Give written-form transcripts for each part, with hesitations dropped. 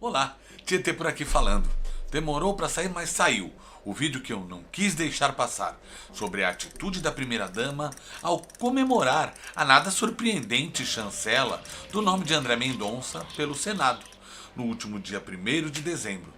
Olá, Tietê por aqui falando. Demorou pra sair, mas saiu. O vídeo que eu não quis deixar passar, sobre a atitude da primeira-dama ao comemorar a nada surpreendente chancela do nome de André Mendonça pelo Senado, no último dia 1º de dezembro.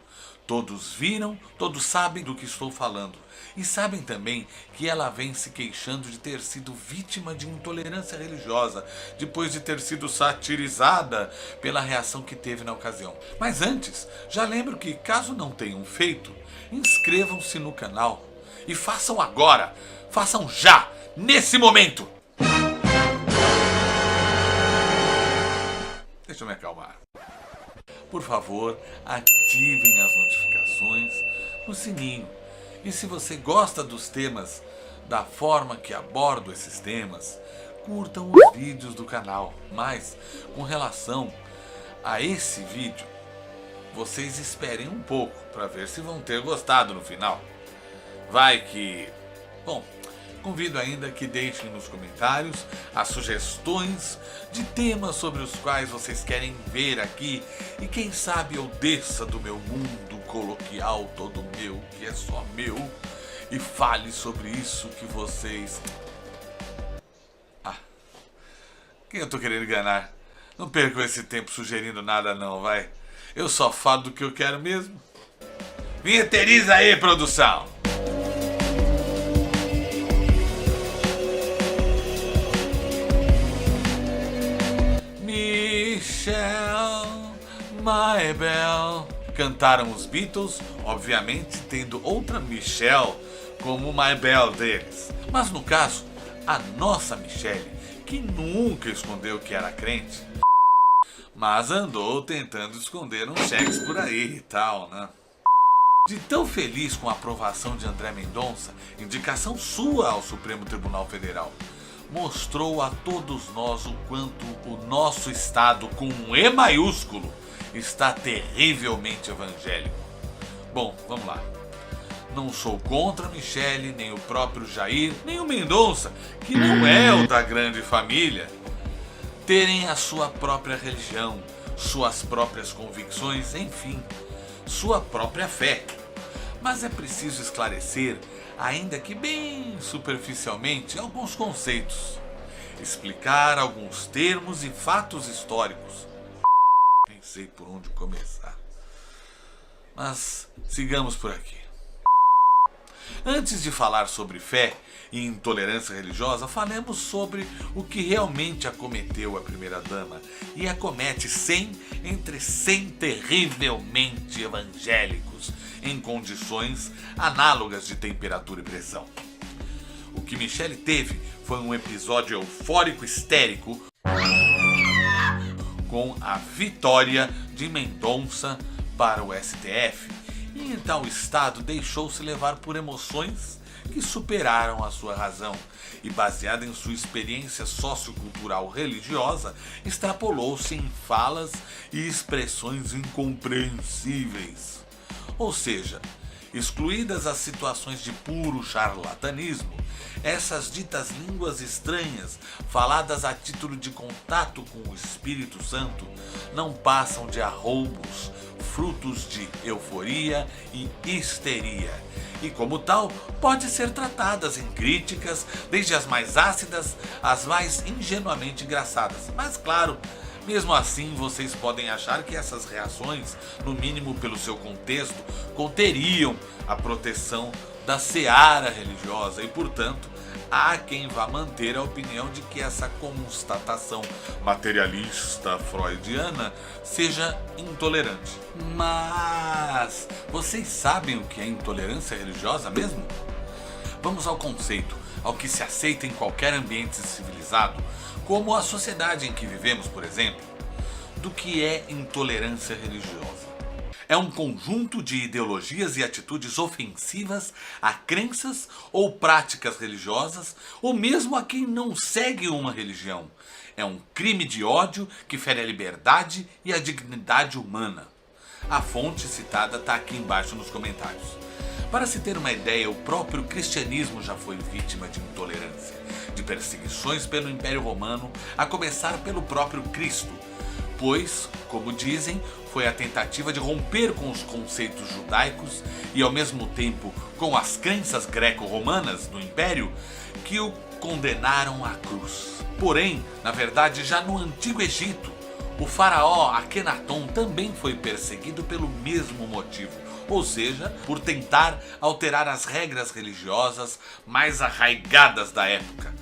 Todos viram, todos sabem do que estou falando. E sabem também que ela vem se queixando de ter sido vítima de intolerância religiosa, depois de ter sido satirizada pela reação que teve na ocasião. Mas antes, já lembro que, caso não tenham feito, inscrevam-se no canal. E façam agora! Façam já! Nesse momento! Deixa eu me acalmar. Por favor, ativem as notificações no sininho. E se você gosta dos temas, da forma que abordo esses temas, curtam os vídeos do canal. Mas, com relação a esse vídeo, vocês esperem um pouco para ver se vão ter gostado no final. Vai que... Bom, convido ainda que deixem nos comentários as sugestões de temas sobre os quais vocês querem ver aqui. E quem sabe eu desça do meu mundo coloquial todo meu, que é só meu, e fale sobre isso que vocês... Quem eu tô querendo enganar? Não percam esse tempo sugerindo nada não, vai. Eu só falo do que eu quero mesmo. Vinheteriza aí, produção! Michelle, my belle. Cantaram os Beatles, obviamente tendo outra Michelle como my belle deles. Mas no caso, a nossa Michelle, que nunca escondeu que era crente, mas andou tentando esconder uns cheques por aí e tal, né? De tão feliz com a aprovação de André Mendonça, indicação sua ao Supremo Tribunal Federal, mostrou a todos nós o quanto o nosso Estado, com um E maiúsculo, está terrivelmente evangélico. Bom, vamos lá. Não sou contra Michele, nem o próprio Jair, nem o Mendonça, que não é o da grande família, terem a sua própria religião, suas próprias convicções, enfim, sua própria fé. Mas é preciso esclarecer, ainda que bem superficialmente, alguns conceitos. Explicar alguns termos e fatos históricos. Nem sei por onde começar. Mas sigamos por aqui. Antes de falar sobre fé e intolerância religiosa, falemos sobre o que realmente acometeu a primeira-dama. E acomete 100 entre 100 terrivelmente evangélicos em condições análogas de temperatura e pressão. O que Michele teve foi um episódio eufórico histérico com a vitória de Mendonça para o STF, e em tal estado deixou-se levar por emoções que superaram a sua razão e, baseada em sua experiência sociocultural religiosa, extrapolou-se em falas e expressões incompreensíveis. Ou seja, excluídas as situações de puro charlatanismo, essas ditas línguas estranhas, faladas a título de contato com o Espírito Santo, não passam de arroubos, frutos de euforia e histeria. E como tal, pode ser tratadas em críticas, desde as mais ácidas às mais ingenuamente engraçadas. Mas claro, mesmo assim, vocês podem achar que essas reações, no mínimo pelo seu contexto, conteriam a proteção da seara religiosa e, portanto, há quem vá manter a opinião de que essa constatação materialista freudiana seja intolerante. Mas vocês sabem o que é intolerância religiosa mesmo? Vamos ao conceito, ao que se aceita em qualquer ambiente civilizado, como a sociedade em que vivemos, por exemplo, do que é intolerância religiosa. É um conjunto de ideologias e atitudes ofensivas a crenças ou práticas religiosas, ou mesmo a quem não segue uma religião. É um crime de ódio que fere a liberdade e a dignidade humana. A fonte citada está aqui embaixo nos comentários. Para se ter uma ideia, o próprio cristianismo já foi vítima de intolerância, de perseguições pelo Império Romano, a começar pelo próprio Cristo, pois, como dizem, foi a tentativa de romper com os conceitos judaicos e ao mesmo tempo com as crenças greco-romanas do Império que o condenaram à cruz. Porém, na verdade, já no Antigo Egito, o faraó Akenaton também foi perseguido pelo mesmo motivo, ou seja, por tentar alterar as regras religiosas mais arraigadas da época.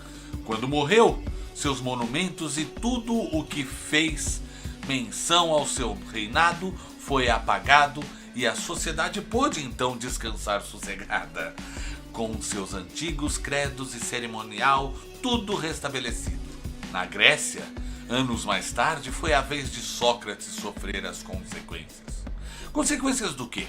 Quando morreu, seus monumentos e tudo o que fez menção ao seu reinado foi apagado e a sociedade pôde então descansar sossegada, com seus antigos credos e cerimonial tudo restabelecido. Na Grécia, anos mais tarde, foi a vez de Sócrates sofrer as consequências. Consequências do quê?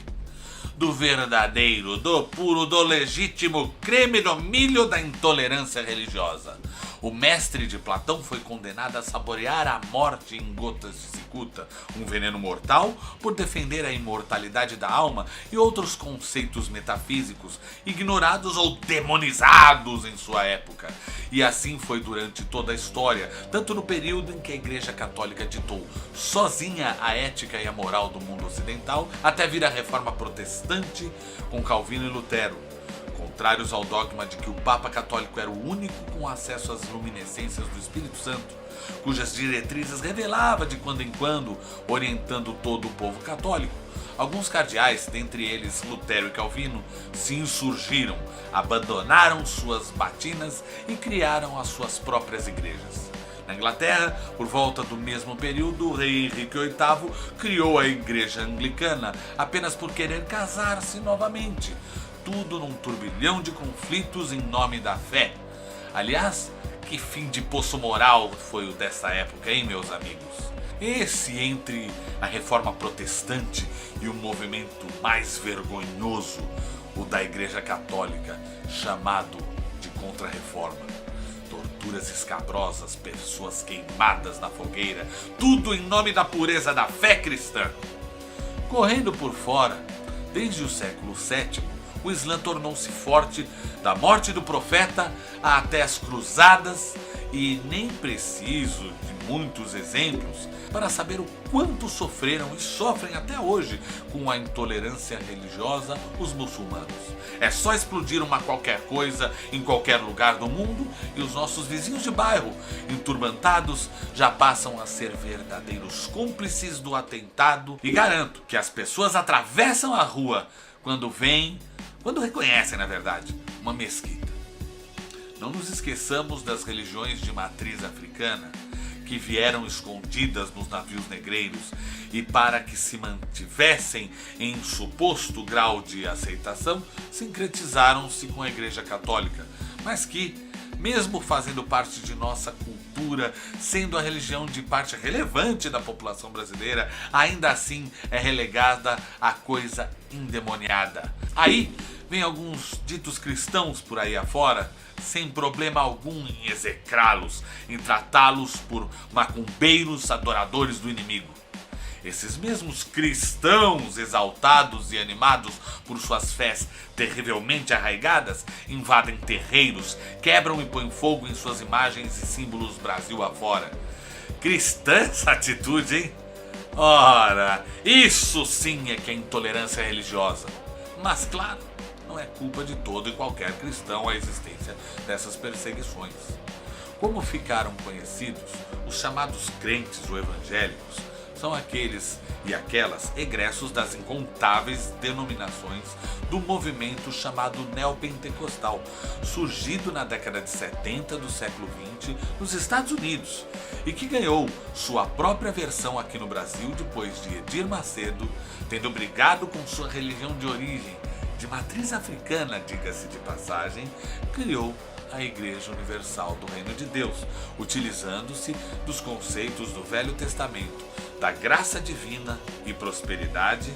Do verdadeiro, do puro, do legítimo creme do milho da intolerância religiosa. O mestre de Platão foi condenado a saborear a morte em gotas de cicuta, um veneno mortal, por defender a imortalidade da alma e outros conceitos metafísicos ignorados ou demonizados em sua época. E assim foi durante toda a história, tanto no período em que a Igreja Católica ditou sozinha a ética e a moral do mundo ocidental, até vir a Reforma Protestante com Calvino e Lutero, contrários ao dogma de que o Papa Católico era o único com acesso às luminescências do Espírito Santo, cujas diretrizes revelava de quando em quando, orientando todo o povo católico. Alguns cardeais, dentre eles Lutero e Calvino, se insurgiram, abandonaram suas batinas e criaram as suas próprias igrejas. Na Inglaterra, por volta do mesmo período, o rei Henrique VIII criou a Igreja Anglicana apenas por querer casar-se novamente. Tudo num turbilhão de conflitos em nome da fé. Aliás, que fim de poço moral foi o dessa época, hein, meus amigos? Esse entre a Reforma Protestante e o movimento mais vergonhoso, o da Igreja Católica, chamado de Contra-Reforma. Torturas escabrosas, pessoas queimadas na fogueira, tudo em nome da pureza da fé cristã. Correndo por fora, desde o século VII, o Islã tornou-se forte da morte do profeta até as cruzadas e nem preciso de muitos exemplos para saber o quanto sofreram e sofrem até hoje com a intolerância religiosa os muçulmanos. É só explodir uma qualquer coisa em qualquer lugar do mundo e os nossos vizinhos de bairro, enturbantados, já passam a ser verdadeiros cúmplices do atentado e garanto que as pessoas atravessam a rua quando reconhecem, na verdade, uma mesquita. Não nos esqueçamos das religiões de matriz africana que vieram escondidas nos navios negreiros e para que se mantivessem em suposto grau de aceitação, sincretizaram-se com a Igreja Católica, mas que, mesmo fazendo parte de nossa cultura, sendo a religião de parte relevante da população brasileira, ainda assim é relegada a coisa endemoniada. Aí vem alguns ditos cristãos por aí afora, sem problema algum em execrá-los, em tratá-los por macumbeiros adoradores do inimigo. Esses mesmos cristãos exaltados e animados por suas fés terrivelmente arraigadas invadem terreiros, quebram e põem fogo em suas imagens e símbolos Brasil afora. Cristã essa atitude, hein? Ora, isso sim é que é intolerância religiosa. Mas claro, não é culpa de todo e qualquer cristão a existência dessas perseguições. Como ficaram conhecidos, os chamados crentes ou evangélicos são aqueles e aquelas egressos das incontáveis denominações do movimento chamado neopentecostal, surgido na década de 70 do século XX nos Estados Unidos e que ganhou sua própria versão aqui no Brasil depois de Edir Macedo, tendo brigado com sua religião de origem, de matriz africana, diga-se de passagem, criou a Igreja Universal do Reino de Deus, utilizando-se dos conceitos do Velho Testamento, da graça divina e prosperidade,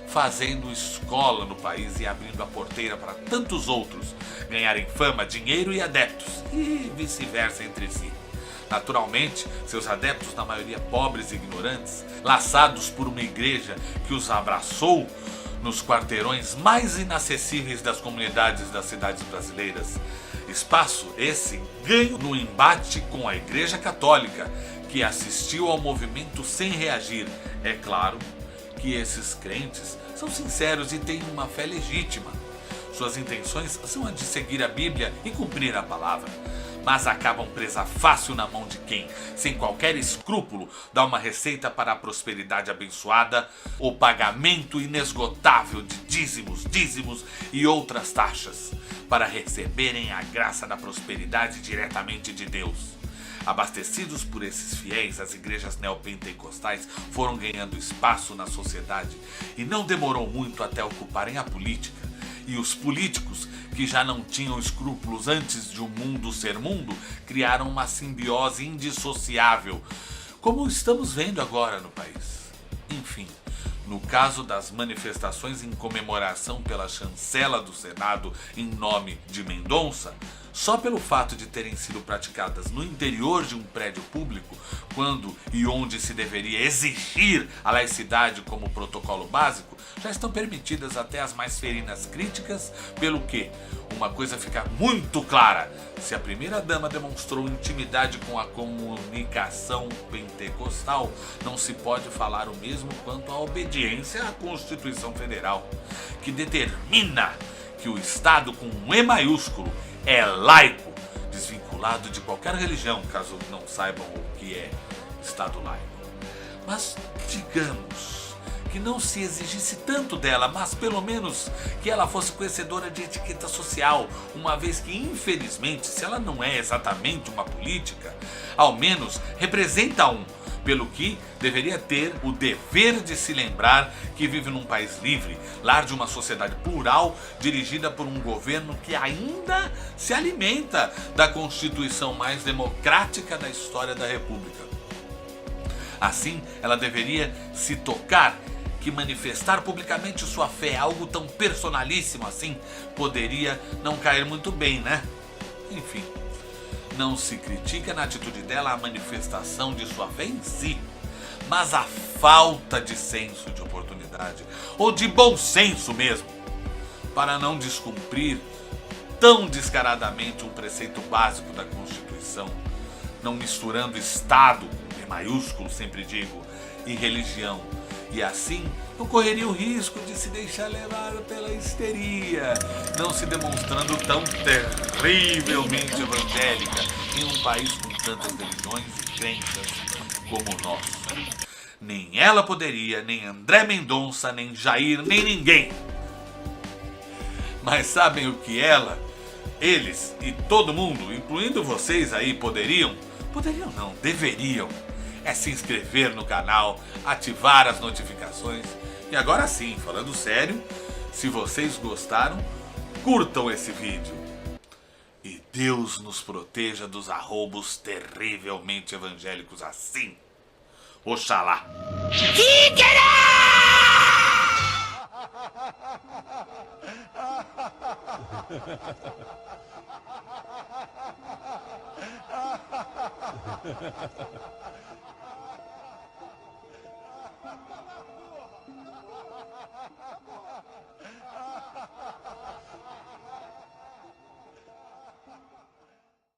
fazendo escola no país e abrindo a porteira para tantos outros ganharem fama, dinheiro e adeptos, e vice-versa entre si. Naturalmente, seus adeptos, na maioria pobres e ignorantes, laçados por uma igreja que os abraçou nos quarteirões mais inacessíveis das comunidades das cidades brasileiras. Espaço esse ganho no embate com a Igreja Católica, que assistiu ao movimento sem reagir. É claro que esses crentes são sinceros e têm uma fé legítima. Suas intenções são a de seguir a Bíblia e cumprir a palavra, mas acabam presa fácil na mão de quem, sem qualquer escrúpulo, dá uma receita para a prosperidade abençoada, o pagamento inesgotável de dízimos e outras taxas, para receberem a graça da prosperidade diretamente de Deus. Abastecidos por esses fiéis, as igrejas neopentecostais foram ganhando espaço na sociedade e não demorou muito até ocuparem a política. E os políticos, que já não tinham escrúpulos antes de o mundo ser mundo, criaram uma simbiose indissociável, como estamos vendo agora no país. Enfim, no caso das manifestações em comemoração pela chancela do Senado em nome de Mendonça, só pelo fato de terem sido praticadas no interior de um prédio público, quando e onde se deveria exigir a laicidade como protocolo básico, já estão permitidas até as mais ferinas críticas, pelo que uma coisa fica muito clara: se a primeira-dama demonstrou intimidade com a comunicação pentecostal, não se pode falar o mesmo quanto à obediência à Constituição Federal, que determina que o Estado com um E maiúsculo é laico, desvinculado de qualquer religião, caso não saibam o que é Estado laico. Mas digamos que não se exigisse tanto dela, mas pelo menos que ela fosse conhecedora de etiqueta social, uma vez que, infelizmente, se ela não é exatamente uma política, ao menos representa um, pelo que deveria ter o dever de se lembrar que vive num país livre, lar de uma sociedade plural, dirigida por um governo que ainda se alimenta da Constituição mais democrática da história da República. Assim, ela deveria se tocar que manifestar publicamente sua fé é algo tão personalíssimo assim poderia não cair muito bem, né? Enfim, não se critica na atitude dela a manifestação de sua fé em si, mas a falta de senso de oportunidade, ou de bom senso mesmo, para não descumprir tão descaradamente um preceito básico da Constituição, não misturando Estado, E maiúsculo sempre digo, e religião, e assim não correria o risco de se deixar levar pela histeria, não se demonstrando tão terrivelmente evangélica em um país com tantas religiões e crenças como o nosso. Nem ela poderia, nem André Mendonça, nem Jair, nem ninguém. Mas sabem o que ela, eles e todo mundo, incluindo vocês aí, poderiam? Poderiam não, deveriam. É se inscrever no canal, ativar as notificações. E agora sim, falando sério, se vocês gostaram, curtam esse vídeo. E Deus nos proteja dos arroubos terrivelmente evangélicos assim. Oxalá.